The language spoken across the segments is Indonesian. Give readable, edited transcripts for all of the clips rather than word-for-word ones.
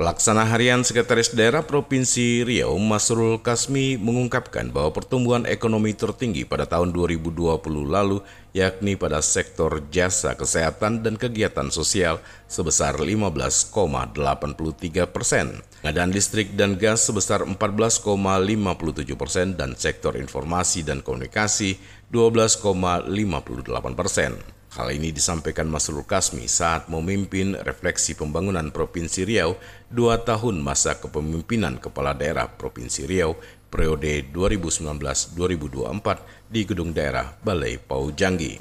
Pelaksana Harian Sekretaris Daerah Provinsi Riau, Masrul Kasmi, mengungkapkan bahwa pertumbuhan ekonomi tertinggi pada tahun 2020 lalu, yakni pada sektor jasa kesehatan dan kegiatan sosial sebesar 15,83%, pengadaan listrik dan gas sebesar 14,57% dan sektor informasi dan komunikasi 12,58%. Hal ini disampaikan Masrul Kasmi saat memimpin refleksi pembangunan Provinsi Riau 2 tahun masa kepemimpinan Kepala Daerah Provinsi Riau periode 2019-2024 di Gedung Daerah Balai Pau Janggi.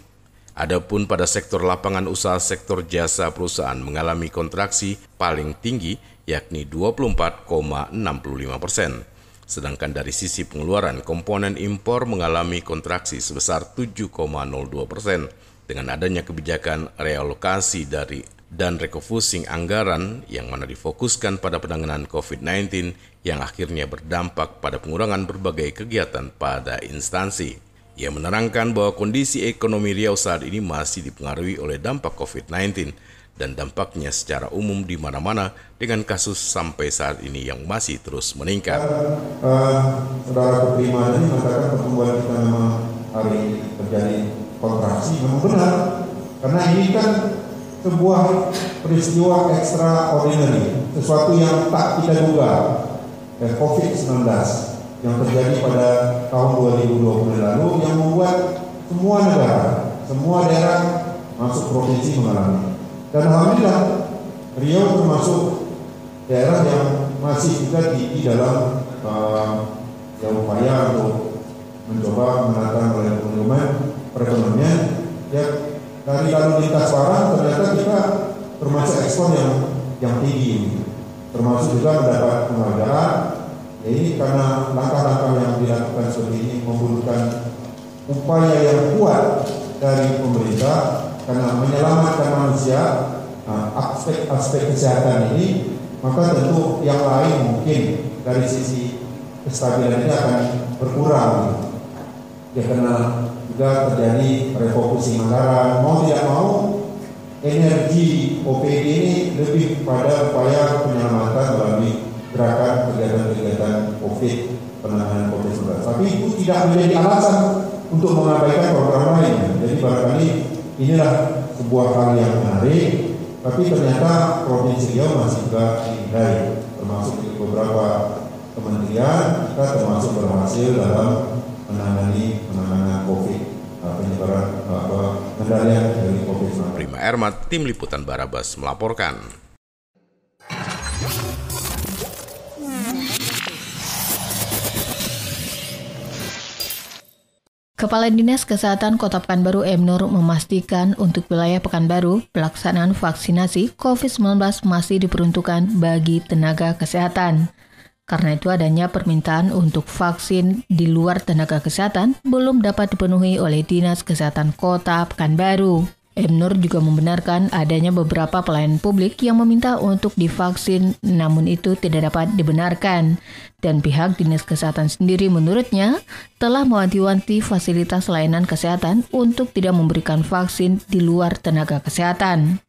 Adapun pada sektor lapangan usaha sektor jasa perusahaan mengalami kontraksi paling tinggi yakni 24,65%. Sedangkan dari sisi pengeluaran komponen impor mengalami kontraksi sebesar 7,02%. Dengan adanya kebijakan realokasi dan refocusing anggaran yang mana difokuskan pada penanganan COVID-19 yang akhirnya berdampak pada pengurangan berbagai kegiatan pada instansi. Ia menerangkan bahwa kondisi ekonomi Riau saat ini masih dipengaruhi oleh dampak COVID-19 dan dampaknya secara umum di mana-mana dengan kasus sampai saat ini yang masih terus meningkat. Saudara Keprima ini mengatakan pertumbuhan kita memang hari ini terjadi kontraksi, memang benar, karena ini kan sebuah peristiwa extraordinary, sesuatu yang tak kita duga, COVID-19 yang terjadi pada tahun 2020 lalu yang membuat semua negara, semua daerah masuk provinsi mengalami. Dan alhamdulillah Riau termasuk daerah yang masih juga tinggi dalam upaya untuk mencoba menata perekonomian. Ya, dari lalu lintas barang ternyata kita termasuk ekspor yang tinggi, termasuk juga mendapat penghargaan. Ya, ini karena langkah-langkah yang dilakukan seperti ini membutuhkan upaya yang kuat dari pemerintah karena menyelamatkan manusia, aspek kesehatan ini, maka tentu yang lain mungkin dari sisi kestabilan ini akan berkurang. Ya, karena juga terjadi refocusing anggaran, mau tidak mau energi OPD ini lebih pada upaya penyelamatan melalui gerakan kegiatan-kegiatan COVID, penanganan COVID-19. Tapi itu tidak menjadi alasan untuk mengabaikan program lain. Jadi barangkali inilah sebuah hal yang menarik, tapi ternyata Provinsi Riau masih juga dinilai, termasuk di beberapa kementerian kita termasuk berhasil dalam menangani penanganan COVID, penyebaran pengendalian dari COVID-19. Prima Ermat, Tim Liputan Barabas melaporkan. Kepala Dinas Kesehatan Kota Pekanbaru M. Nur memastikan untuk wilayah Pekanbaru, pelaksanaan vaksinasi COVID-19 masih diperuntukkan bagi tenaga kesehatan. Karena itu adanya permintaan untuk vaksin di luar tenaga kesehatan belum dapat dipenuhi oleh Dinas Kesehatan Kota Pekanbaru. M. Nur juga membenarkan adanya beberapa pelayanan publik yang meminta untuk divaksin, namun itu tidak dapat dibenarkan. Dan pihak Dinas Kesehatan sendiri menurutnya telah mewanti-wanti fasilitas layanan kesehatan untuk tidak memberikan vaksin di luar tenaga kesehatan.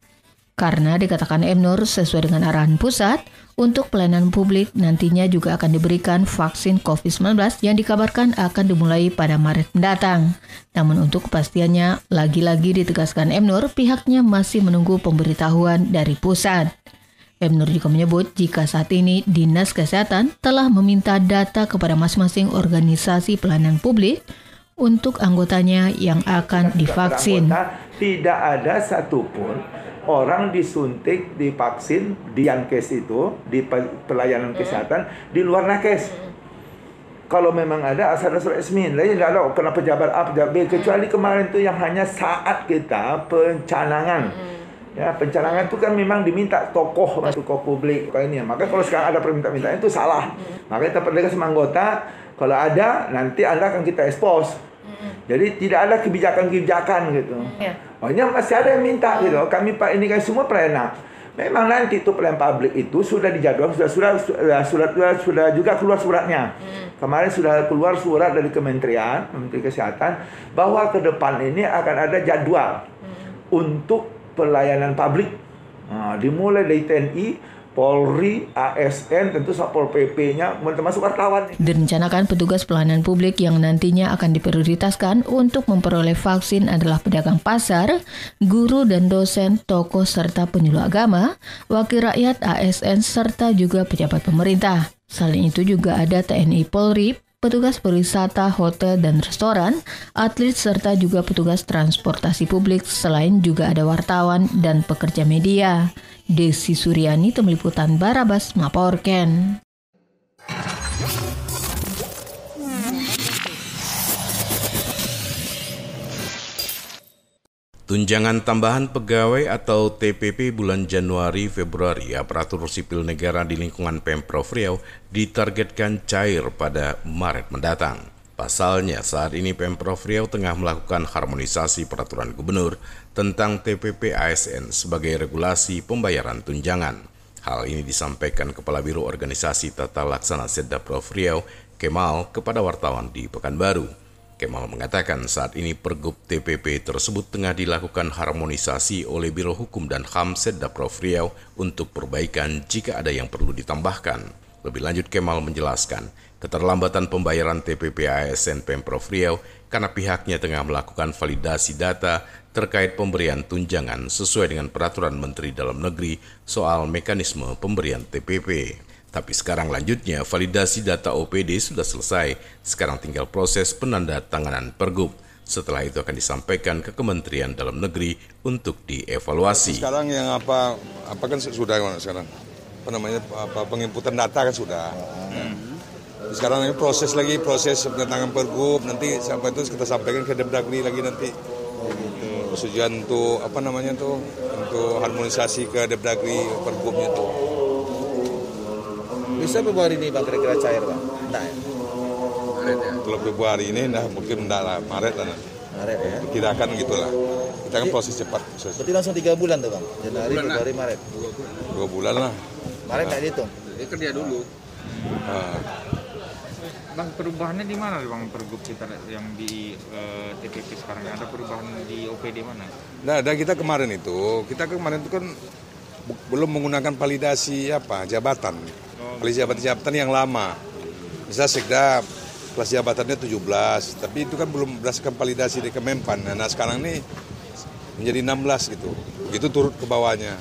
Karena dikatakan M. Nur sesuai dengan arahan pusat, untuk pelayanan publik nantinya juga akan diberikan vaksin COVID-19 yang dikabarkan akan dimulai pada Maret mendatang. Namun untuk kepastiannya, lagi-lagi ditegaskan M. Nur, pihaknya masih menunggu pemberitahuan dari pusat. M. Nur juga menyebut jika saat ini Dinas Kesehatan telah meminta data kepada masing-masing organisasi pelayanan publik untuk anggotanya yang akan divaksin. Tidak ada satupun orang disuntik, divaksin di Yankes itu, di pelayanan kesehatan di luar nakes. Kalau memang ada asal surat resmi, lain tidak ada kena pejabat A, pejabat B, kecuali kemarin itu yang hanya saat kita pencanangan. Ya, pencanangan itu kan memang diminta tokoh publik kayak ini. Maka kalau sekarang ada permintaan itu salah. Maka kita perdekat sama anggota, kalau ada nanti Anda akan kita expose. Jadi tidak ada kebijakan-kebijakan gitu. Oh, ini masih ada yang minta gitu. Kami Pak ini kan semua pelayanan. Memang nanti itu pelayanan publik itu sudah dijadwal, sudah juga keluar suratnya. Kemarin sudah keluar surat dari Kementerian Kesehatan bahwa ke depan ini akan ada jadwal untuk pelayanan publik. Dimulai dari TNI, Polri, ASN, tentu Satpol PP-nya, termasuk wartawan. Direncanakan petugas pelayanan publik yang nantinya akan diprioritaskan untuk memperoleh vaksin adalah pedagang pasar, guru dan dosen, tokoh serta penyuluh agama, wakil rakyat, ASN, serta juga pejabat pemerintah. Selain itu juga ada TNI Polri, petugas pariwisata, hotel dan restoran, atlet, serta juga petugas transportasi publik. Selain juga ada wartawan dan pekerja media. Desi Suryani, Tim Liputan Barabas, melaporkan. Tunjangan tambahan pegawai atau TPP bulan Januari-Februari aparatur sipil negara di lingkungan Pemprov Riau ditargetkan cair pada Maret mendatang. Pasalnya, saat ini Pemprov Riau tengah melakukan harmonisasi peraturan gubernur tentang TPP ASN sebagai regulasi pembayaran tunjangan. Hal ini disampaikan Kepala Biro Organisasi Tata Laksana Setda-Prov Riau, Kemal, kepada wartawan di Pekanbaru. Kemal mengatakan saat ini Pergub TPP tersebut tengah dilakukan harmonisasi oleh Biro Hukum dan HAM Setda-Prov Riau untuk perbaikan jika ada yang perlu ditambahkan. Lebih lanjut, Kemal menjelaskan keterlambatan pembayaran TPP ASN Pemprov Riau karena pihaknya tengah melakukan validasi data terkait pemberian tunjangan sesuai dengan Peraturan Menteri Dalam Negeri soal mekanisme pemberian TPP. Tapi sekarang lanjutnya validasi data OPD sudah selesai, sekarang tinggal proses penandatanganan Pergub. Setelah itu akan disampaikan ke Kementerian Dalam Negeri untuk dievaluasi. Sekarang yang apa kan sudah sekarang. Penginputan data kan sudah. Sekarang ini proses penandatanganan Pergub, nanti sampai itu kita sampaikan ke Depdagri lagi nanti. Persetujuan untuk untuk harmonisasi ke Depdagri Pergubnya tuh. Bisa Februari ini Bang kira-kira cair Bang? Enggak ya? Maret ya? Kalau Februari ini mungkin enggak lah, Maret lah. Maret ya? Kita akan gitulah. Kita kan proses cepat. Berarti langsung 3 bulan tuh Bang? Januari, Februari, Maret? 2 bulan lah. Maret nggak dihitung? Dia kerja dulu. Bang, perubahannya di mana Bang Pergub kita yang di TPP sekarang? Ada perubahan di OPD mana? Nah, dan kita kemarin itu kan belum menggunakan validasi jabatan. Jabatan yang lama. Misalnya Sekda kelas jabatannya 17, tapi itu kan belum berdasarkan validasi di Kemenpan. Nah, sekarang ini menjadi 16 gitu. Begitu turut ke bawahnya.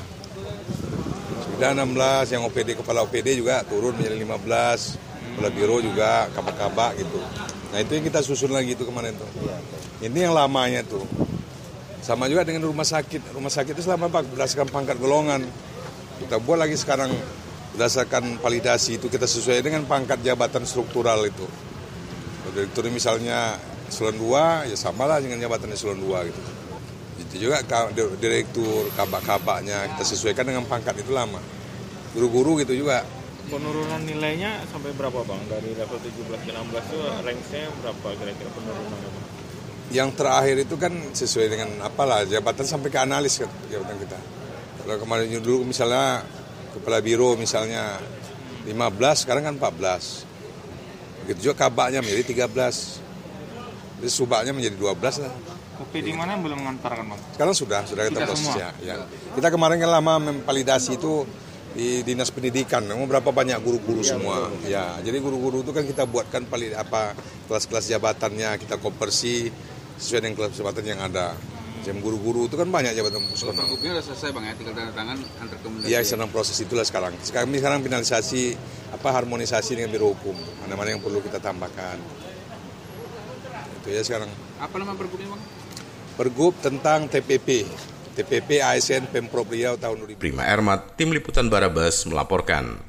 Sudah 16, yang OPD, kepala OPD juga turun menjadi 15. Kepala biro juga, kabak-kabak gitu. Nah, itu yang kita susun lagi itu kemarin tuh. Ini yang lamanya tuh. Sama juga dengan rumah sakit. Rumah sakit itu selama berdasarkan pangkat golongan. Kita buat lagi sekarang berdasarkan validasi itu kita sesuai dengan pangkat jabatan struktural itu. Direktur misalnya eselon 2, ya samalah dengan jabatan eselon 2 gitu. Itu juga direktur, kabak-kabaknya kita sesuaikan dengan pangkat itu lama. Guru-guru gitu juga. Penurunan nilainya sampai berapa Bang? Dari level 17 ke 16 itu rank-nya berapa kira-kira penurunannya Bang? Yang terakhir itu kan sesuai dengan jabatan sampai ke analis kan jabatan kita. Kalau kemarin dulu misalnya kepala biro misalnya 15, sekarang kan 14. Begitu juga kabaknya menjadi 13. Jadi subaknya menjadi 12 lah. OPD mana belum mengantarkan Bang? Sekarang sudah kita prosesnya. Ya. Kita kemarin kan lama memvalidasi itu di Dinas Pendidikan. Berapa banyak guru-guru semua. Ya, jadi guru-guru itu kan kita buatkan kelas-kelas jabatannya, kita konversi sesuai dengan kelas jabatan yang ada. Jam guru-guru itu kan banyak jabatan fungsional. Pergubnya sudah selesai Bang ya, tinggal tanda tangan antar kementerian. Iya, sedang proses itulah sekarang. Sekarang finalisasi harmonisasi dengan Biro Hukum. Mana-mana yang perlu kita tambahkan. Itu ya sekarang. Apa nama pergubnya Bang? Pergub tentang TPP ASN Pemprov Riau tahun 2000. Prima Ermat, Tim Liputan Barabas melaporkan.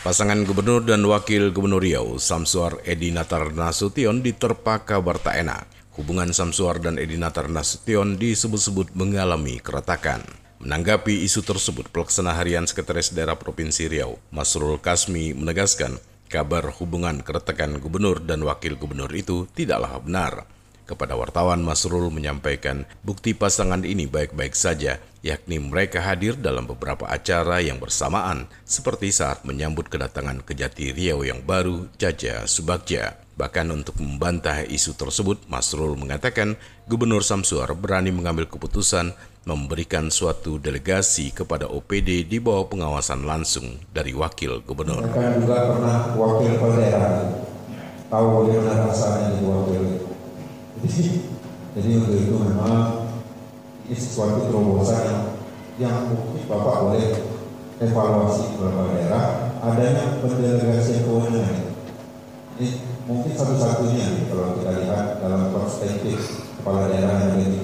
Pasangan Gubernur dan Wakil Gubernur Riau, Samsuar Edi Natar Nasution, diterpa kabar tak enak. Hubungan Samsuar dan Edi Natar Nasution disebut-sebut mengalami keretakan. Menanggapi isu tersebut, Pelaksana Harian Sekretaris Daerah Provinsi Riau, Masrul Kasmi, menegaskan kabar hubungan keretakan Gubernur dan Wakil Gubernur itu tidaklah benar. Kepada wartawan, Masrul menyampaikan bukti pasangan ini baik-baik saja, yakni mereka hadir dalam beberapa acara yang bersamaan, seperti saat menyambut kedatangan Kejati Riau yang baru, Jaja Subagja. Bahkan untuk membantah isu tersebut, Masrul mengatakan Gubernur Samsuar berani mengambil keputusan memberikan suatu delegasi kepada OPD di bawah pengawasan langsung dari Wakil Gubernur. Kan juga pernah wakil kepala daerah, tahu bagaimana rasanya jadi wakil. Jadi untuk itu memang ini sesuatu terobosan yang mungkin Bapak boleh evaluasi kepala daerah, adanya pendelegasian kewenangan. Ini mungkin satu-satunya kalau kita lihat dalam perspektif kepala daerah yang ada di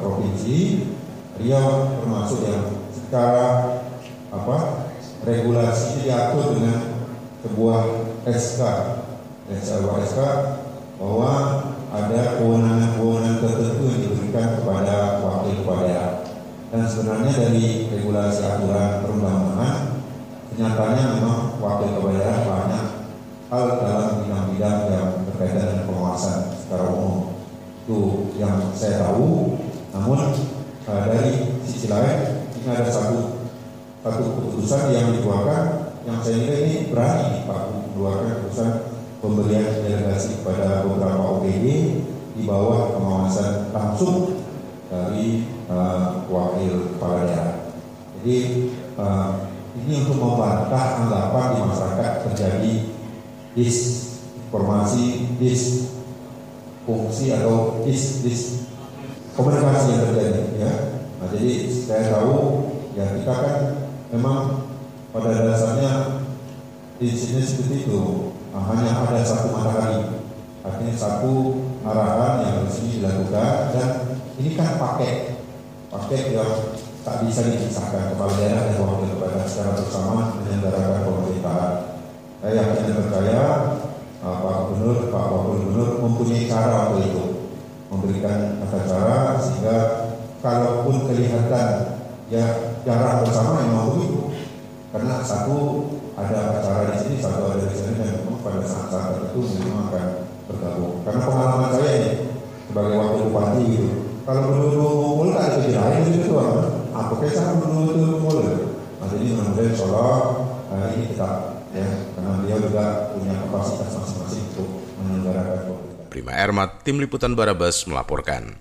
provinsi. Riau termasuk yang secara regulasi diatur dengan sebuah SK bahwa ada kewenangan-kewenangan tertentu yang diberikan kepada wakil kepala daerah. Dan sebenarnya dari regulasi aturan perundang-undangan, kenyataannya memang wakil kepala daerah banyak hal dalam bidang-bidang yang berkaitan dengan pengawasan secara umum. Itu yang saya tahu. Namun dari sisi lain ini ada satu keputusan yang dikeluarkan yang saya kira ini berani Pak mengeluarkan keputusan pemberian delegasi kepada beberapa OPD di bawah pengawasan langsung dari wakil kepala daerah. Jadi ini untuk membantah anggapan di masyarakat terjadi disinformasi, disfungsi atau komunikasi yang terjadi. Ya. Nah, jadi saya tahu ya kita kan memang pada dasarnya di sini seperti itu. Hanya ada satu matahari, artinya satu arahan yang resmi dilakukan, dan ini kan paket yang tak bisa dipisahkan. Kepala daerah dan wakil kepala daerah secara bersama menyelenggarakan pemerintahan. Saya yakin dan percaya Pak Wakil Gubernur mempunyai cara untuk itu, memberikan tata cara sehingga kalaupun kelihatan ya jarang bersama memang begitu, karena satu ada acara di sini, satu ada di sini, dan memang pada saat tertentu memang akan bergabung. Karena pengalaman saya ini sebagai wakil bupati gitu, kalau menurut tak ada kejelasan itu doang. Apa kisah menurut Nah, jadi mudah-mudahan insyaallah ini kita ya, karena beliau juga punya kapasitas masing-masing untuk menyelenggarakan pemerintahan. Prima Ermat, Tim Liputan Barabas melaporkan.